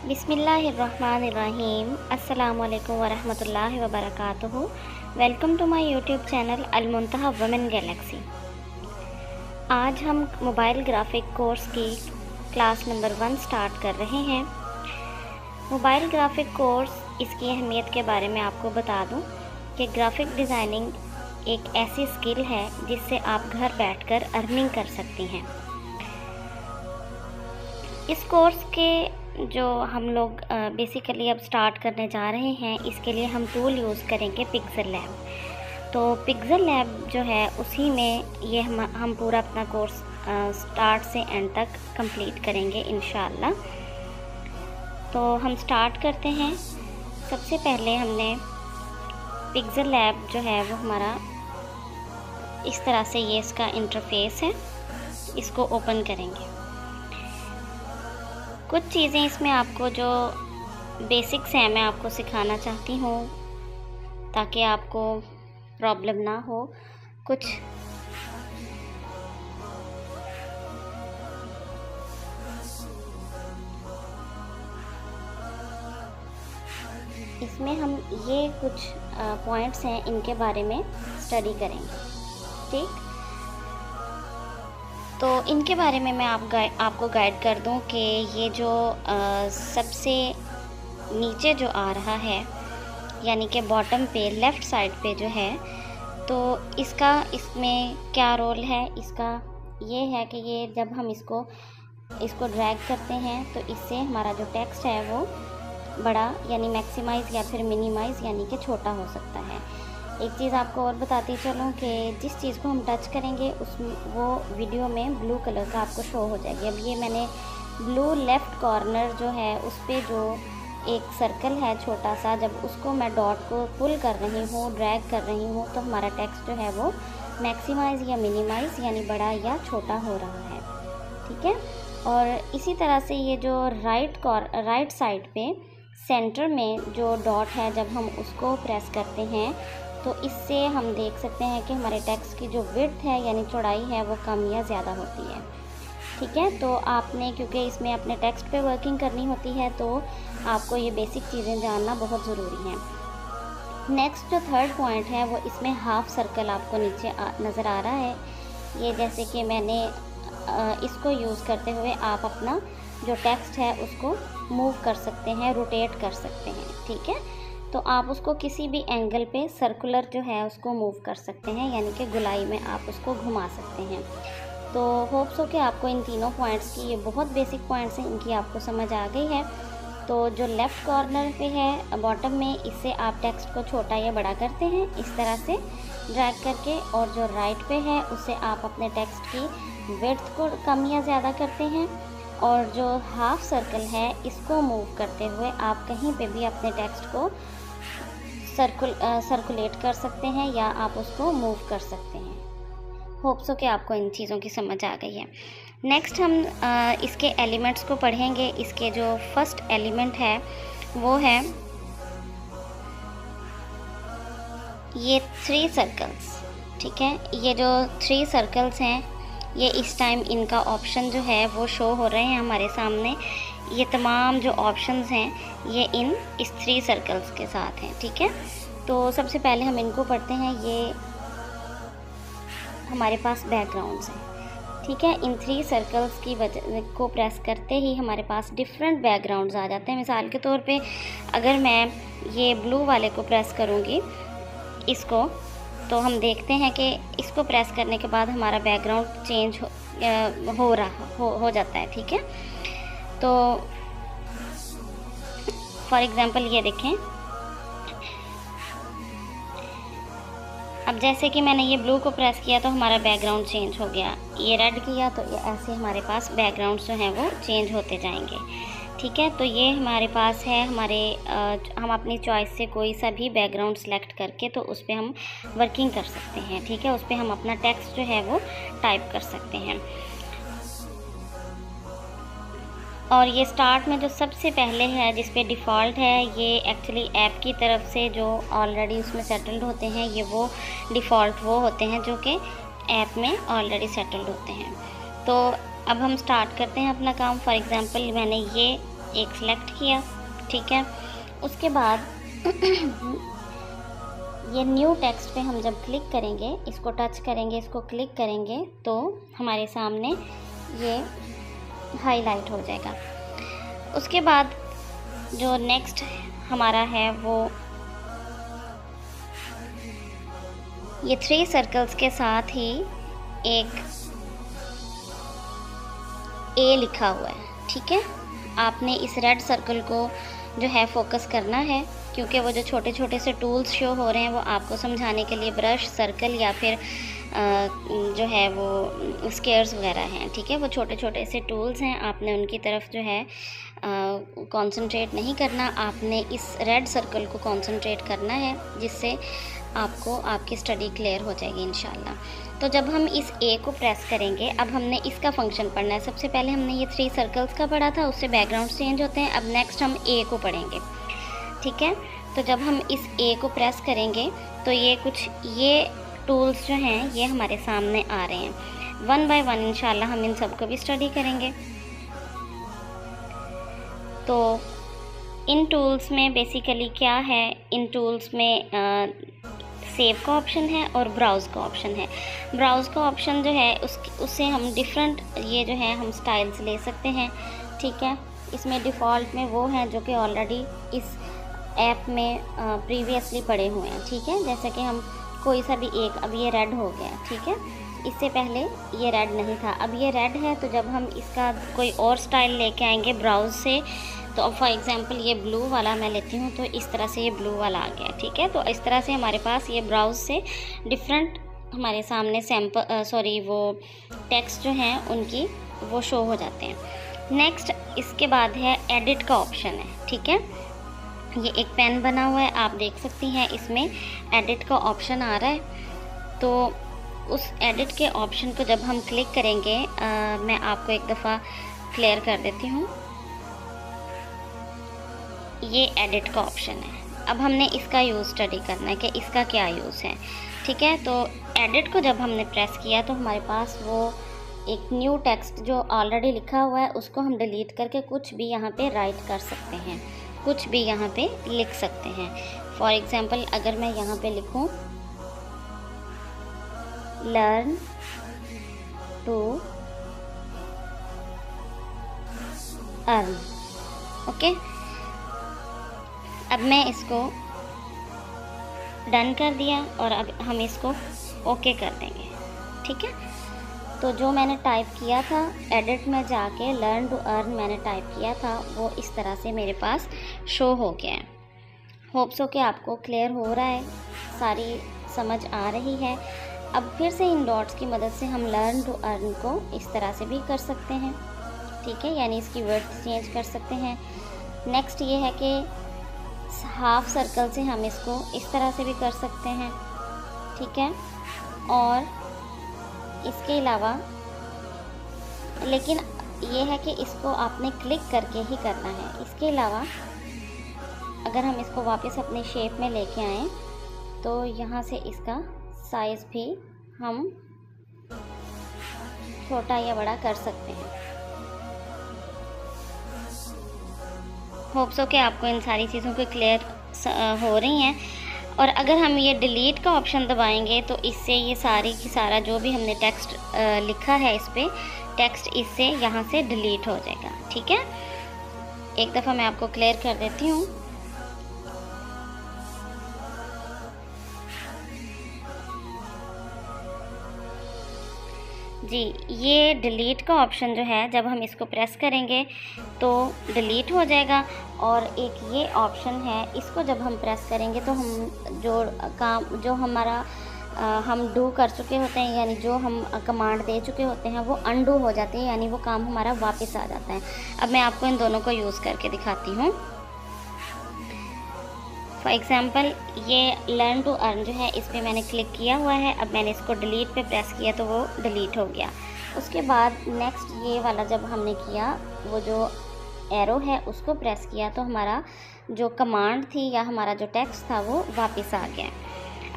बिस्मिल्लाहिर्रहमानिर्रहीम। अस्सलामु अलैकुम वरहमतुल्लाहि वबरकातुहू। Welcome to my YouTube channel अलमुंतहा वुमेन गैलेक्सी। आज हम मोबाइल ग्राफिक कोर्स की क्लास नंबर 1 स्टार्ट कर रहे हैं। मोबाइल ग्राफिक कोर्स, इसकी अहमियत के बारे में आपको बता दूं कि ग्राफिक डिज़ाइनिंग एक ऐसी स्किल है जिससे आप घर बैठकर अर्निंग कर सकती हैं। इस कोर्स के जो हम लोग बेसिकली अब स्टार्ट करने जा रहे हैं, इसके लिए हम टूल यूज़ करेंगे पिक्सेल लैब। तो पिक्सेल लैब जो है उसी में ये हम पूरा अपना कोर्स स्टार्ट से एंड तक कंप्लीट करेंगे इंशाल्लाह। तो हम स्टार्ट करते हैं। सबसे पहले हमने पिक्सेल लैब जो है वो हमारा इस तरह से, ये इसका इंटरफेस है, इसको ओपन करेंगे। कुछ चीज़ें इसमें आपको जो बेसिक्स हैं मैं आपको सिखाना चाहती हूँ ताकि आपको प्रॉब्लम ना हो। कुछ इसमें हम ये कुछ पॉइंट्स हैं, इनके बारे में स्टडी करेंगे। ठीक, तो इनके बारे में मैं आपको गाइड कर दूं कि ये जो सबसे नीचे जो आ रहा है, यानी कि बॉटम पे लेफ़्ट साइड पे जो है, तो इसमें क्या रोल है इसका। ये है कि ये जब हम इसको ड्रैग करते हैं तो इससे हमारा जो टेक्स्ट है वो बड़ा यानी मैक्सिमाइज़ या फिर मिनिमाइज़ यानी कि छोटा हो सकता है। एक चीज़ आपको और बताती चलूँ कि जिस चीज़ को हम टच करेंगे वो वीडियो में ब्लू कलर का आपको शो हो जाएगी। अब ये मैंने ब्लू लेफ़्ट कॉर्नर जो है उस पर जो एक सर्कल है छोटा सा, जब उसको मैं डॉट को पुल कर रही हूँ, ड्रैग कर रही हूँ, तो हमारा टेक्स्ट जो है वो मैक्सिमाइज़ या मिनिमाइज़ यानी बड़ा या छोटा हो रहा है। ठीक है। और इसी तरह से ये जो राइट साइड पे सेंटर में जो डॉट है, जब हम उसको प्रेस करते हैं तो इससे हम देख सकते हैं कि हमारे टेक्स्ट की जो विड्थ है यानी चौड़ाई है वो कम या ज़्यादा होती है। ठीक है। तो आपने, क्योंकि इसमें अपने टेक्स्ट पे वर्किंग करनी होती है, तो आपको ये बेसिक चीज़ें जानना बहुत ज़रूरी है। नेक्स्ट जो थर्ड पॉइंट है वो इसमें हाफ सर्कल आपको नीचे नज़र आ रहा है। ये जैसे कि मैंने इसको यूज़ करते हुए आप अपना जो टेक्स्ट है उसको मूव कर सकते हैं, रोटेट कर सकते हैं। ठीक है। तो आप उसको किसी भी एंगल पे सर्कुलर जो है उसको मूव कर सकते हैं, यानी कि गोलाई में आप उसको घुमा सकते हैं। तो होप्स हो कि आपको इन तीनों पॉइंट्स की, ये बहुत बेसिक पॉइंट्स हैं, इनकी आपको समझ आ गई है। तो जो लेफ़्ट कॉर्नर पे है बॉटम में, इससे आप टेक्स्ट को छोटा या बड़ा करते हैं इस तरह से ड्रैग करके, और जो राइट पे है उससे आप अपने टेक्स्ट की विड्थ को कम या ज़्यादा करते हैं, और जो हाफ सर्कल है इसको मूव करते हुए आप कहीं पे भी अपने टेक्स्ट को सर्कुलेट कर सकते हैं या आप उसको मूव कर सकते हैं। होप्स हो कि आपको इन चीज़ों की समझ आ गई है। नेक्स्ट हम इसके एलिमेंट्स को पढ़ेंगे। इसके जो फर्स्ट एलिमेंट है वो है ये 3 सर्कल्स। ठीक है। ये जो 3 सर्कल्स हैं, ये इस टाइम इनका ऑप्शन जो है वो शो हो रहे हैं हमारे सामने। ये तमाम जो ऑप्शंस हैं ये इस 3 सर्कल्स के साथ हैं। ठीक है। तो सबसे पहले हम इनको पढ़ते हैं। ये हमारे पास बैकग्राउंड्स हैं। ठीक है। इन 3 सर्कल्स की वजह को प्रेस करते ही हमारे पास डिफरेंट बैकग्राउंड्स आ जाते हैं। मिसाल के तौर पे अगर मैं ये ब्लू वाले को प्रेस करूँगी इसको, तो हम देखते हैं कि इसको प्रेस करने के बाद हमारा बैकग्राउंड चेंज हो जाता है। ठीक है। तो फॉर एग्ज़ाम्पल ये देखें, अब जैसे कि मैंने ये ब्लू को प्रेस किया तो हमारा बैकग्राउंड चेंज हो गया, ये रेड किया तो ये ऐसे हमारे पास बैकग्राउंड्स जो हैं वो चेंज होते जाएंगे। ठीक है। तो ये हमारे पास है हम अपनी चॉइस से कोई सा भी बैकग्राउंड सेलेक्ट करके तो उस पर हम वर्किंग कर सकते हैं। ठीक है। उस पर हम अपना टेक्स्ट जो है वो टाइप कर सकते हैं। और ये स्टार्ट में जो सबसे पहले है जिस पे डिफ़ॉल्ट है, ये एक्चुअली ऐप की तरफ से जो ऑलरेडी उसमें सेटल्ड होते हैं, ये वो डिफ़ॉल्ट वो होते हैं जो कि ऐप में ऑलरेडी सेटल्ड होते हैं। तो अब हम स्टार्ट करते हैं अपना काम। फॉर एग्ज़ाम्पल मैंने ये एक सिलेक्ट किया, ठीक है। उसके बाद ये न्यू टेक्स्ट पे हम जब क्लिक करेंगे, इसको टच करेंगे, इसको क्लिक करेंगे तो हमारे सामने ये हाईलाइट हो जाएगा। उसके बाद जो नेक्स्ट हमारा है वो ये 3 सर्कल्स के साथ ही एक ए लिखा हुआ है, ठीक है। आपने इस रेड सर्कल को जो है फोकस करना है, क्योंकि वो जो छोटे छोटे से टूल्स शो हो रहे हैं वो आपको समझाने के लिए ब्रश, सर्कल या फिर जो है वो स्केयर्स वगैरह हैं, ठीक है। वो छोटे छोटे से टूल्स हैं, आपने उनकी तरफ जो है कंसंट्रेट नहीं करना, आपने इस रेड सर्कल को कंसंट्रेट करना है, जिससे आपको आपकी स्टडी क्लियर हो जाएगी इंशाल्लाह। तो जब हम इस ए को प्रेस करेंगे, अब हमने इसका फंक्शन पढ़ना है। सबसे पहले हमने ये 3 सर्कल्स का पढ़ा था, उससे बैकग्राउंड चेंज होते हैं। अब नेक्स्ट हम ए को पढ़ेंगे, ठीक है। तो जब हम इस ए को प्रेस करेंगे तो ये टूल्स जो हैं ये हमारे सामने आ रहे हैं। 1 बाय 1 इंशाल्लाह हम इन सबको भी स्टडी करेंगे। तो इन टूल्स में बेसिकली क्या है, इन टूल्स में सेव का ऑप्शन है और ब्राउज़ का ऑप्शन है। ब्राउज़ का ऑप्शन जो है उससे हम डिफरेंट ये जो है हम स्टाइल्स ले सकते हैं, ठीक है। इसमें डिफ़ॉल्ट में वो हैं जो कि ऑलरेडी इस ऐप में प्रीवियसली पड़े हुए हैं, ठीक है। जैसे कि हम कोई सा भी एक, अब ये रेड हो गया, ठीक है। इससे पहले ये रेड नहीं था, अब ये रेड है। तो जब हम इसका कोई और स्टाइल लेके आएंगे ब्राउज़ से, तो अब फॉर एग्ज़ाम्पल ये ब्लू वाला मैं लेती हूँ, तो इस तरह से ये ब्लू वाला आ गया, ठीक है। तो इस तरह से हमारे पास ये ब्राउज़ से डिफरेंट हमारे सामने वो टेक्स्ट जो हैं उनकी वो शो हो जाते हैं। नेक्स्ट इसके बाद है एडिट का ऑप्शन है, ठीक है। ये एक पेन बना हुआ है, आप देख सकती हैं, इसमें एडिट का ऑप्शन आ रहा है। तो उस एडिट के ऑप्शन को जब हम क्लिक करेंगे, मैं आपको एक दफ़ा क्लियर कर देती हूँ। ये एडिट का ऑप्शन है। अब हमने इसका यूज़ स्टडी करना है कि इसका क्या यूज़ है, ठीक है। तो एडिट को जब हमने प्रेस किया तो हमारे पास वो एक न्यू टेक्स्ट जो ऑलरेडी लिखा हुआ है उसको हम डिलीट करके कुछ भी यहाँ पे राइट कर सकते हैं, कुछ भी यहाँ पे लिख सकते हैं। फॉर एग्ज़ाम्पल अगर मैं यहाँ पे लिखूँ लर्न टू अर्न, ओके। अब मैं इसको डन कर दिया और अब हम इसको ओके कर देंगे, ठीक है। तो जो मैंने टाइप किया था एडिट में जाके लर्न टू अर्न मैंने टाइप किया था, वो इस तरह से मेरे पास शो हो गया है। होप सो कि आपको क्लियर हो रहा है, सारी समझ आ रही है। अब फिर से इन डॉट्स की मदद से हम लर्न टू अर्न को इस तरह से भी कर सकते हैं, ठीक है, यानी इसकी वर्ड चेंज कर सकते हैं। नेक्स्ट ये है कि हाफ सर्कल से हम इसको इस तरह से भी कर सकते हैं, ठीक है। और इसके अलावा लेकिन ये है कि इसको आपने क्लिक करके ही करना है। इसके अलावा अगर हम इसको वापस अपने शेप में लेके आएँ तो यहाँ से इसका साइज़ भी हम छोटा या बड़ा कर सकते हैं। होप सो कि आपको इन सारी चीज़ों को क्लियर हो रही हैं। और अगर हम ये डिलीट का ऑप्शन दबाएंगे तो इससे ये सारी की सारा जो भी हमने टेक्स्ट लिखा है इस पर टेक्स्ट इससे यहाँ से डिलीट हो जाएगा, ठीक है। एक दफ़ा मैं आपको क्लियर कर देती हूँ। जी, ये डिलीट का ऑप्शन जो है जब हम इसको प्रेस करेंगे तो डिलीट हो जाएगा। और एक ये ऑप्शन है, इसको जब हम प्रेस करेंगे तो हम जो काम जो हमारा हम डू कर चुके होते हैं, यानी जो हम कमांड दे चुके होते हैं वो अनडू हो जाते हैं, यानी वो काम हमारा वापस आ जाता है। अब मैं आपको इन दोनों को यूज़ करके दिखाती हूँ। फॉर एग्ज़ाम्पल ये लर्न टू अर्न जो है इस पर मैंने क्लिक किया हुआ है। अब मैंने इसको डिलीट पे प्रेस किया तो वो डिलीट हो गया। उसके बाद नेक्स्ट ये वाला जब हमने किया, वो जो एरो है उसको प्रेस किया तो हमारा जो कमांड थी या हमारा जो टेक्स्ट था वो वापस आ गया।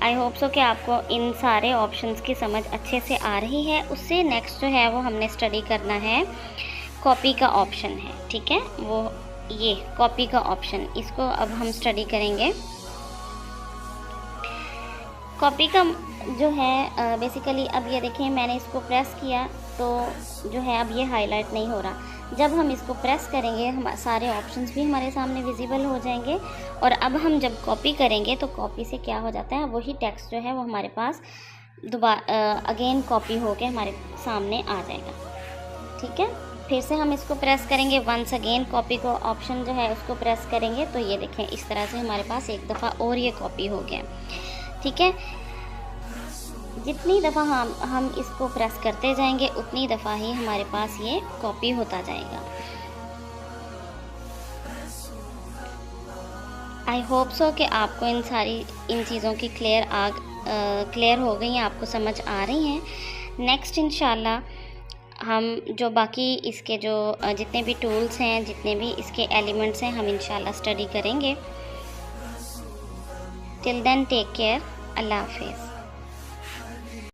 आई होप सो कि आपको इन सारे ऑप्शंस की समझ अच्छे से आ रही है। उससे नेक्स्ट जो है वो हमने स्टडी करना है, कॉपी का ऑप्शन है, ठीक है। वो ये कॉपी का ऑप्शन, इसको अब हम स्टडी करेंगे। कॉपी का जो है बेसिकली अब ये देखें मैंने इसको प्रेस किया तो जो है अब ये हाईलाइट नहीं हो रहा। जब हम इसको प्रेस करेंगे हम सारे ऑप्शंस भी हमारे सामने विजिबल हो जाएंगे। और अब हम जब कॉपी करेंगे तो कॉपी से क्या हो जाता है, वही टेक्स्ट जो है वो हमारे पास दोबारा अगेन कॉपी होके हमारे सामने आ जाएगा। ठीक है, फिर से हम इसको प्रेस करेंगे, वंस अगेन कॉपी को ऑप्शन जो है उसको प्रेस करेंगे तो ये देखें इस तरह से हमारे पास एक दफ़ा और ये कॉपी हो गया। ठीक है, जितनी दफ़ा हम इसको प्रेस करते जाएंगे उतनी दफ़ा ही हमारे पास ये कॉपी होता जाएगा। आई होप सो कि आपको इन चीज़ों की क्लियर हो गई हैं, आपको समझ आ रही हैं। नेक्स्ट इंशाल्लाह हम जो बाकी इसके जो जितने भी टूल्स हैं, जितने भी इसके एलिमेंट्स हैं, हम इंशाल्लाह स्टडी करेंगे। टिल देन टेक केयर, अल्लाह हाफिज़।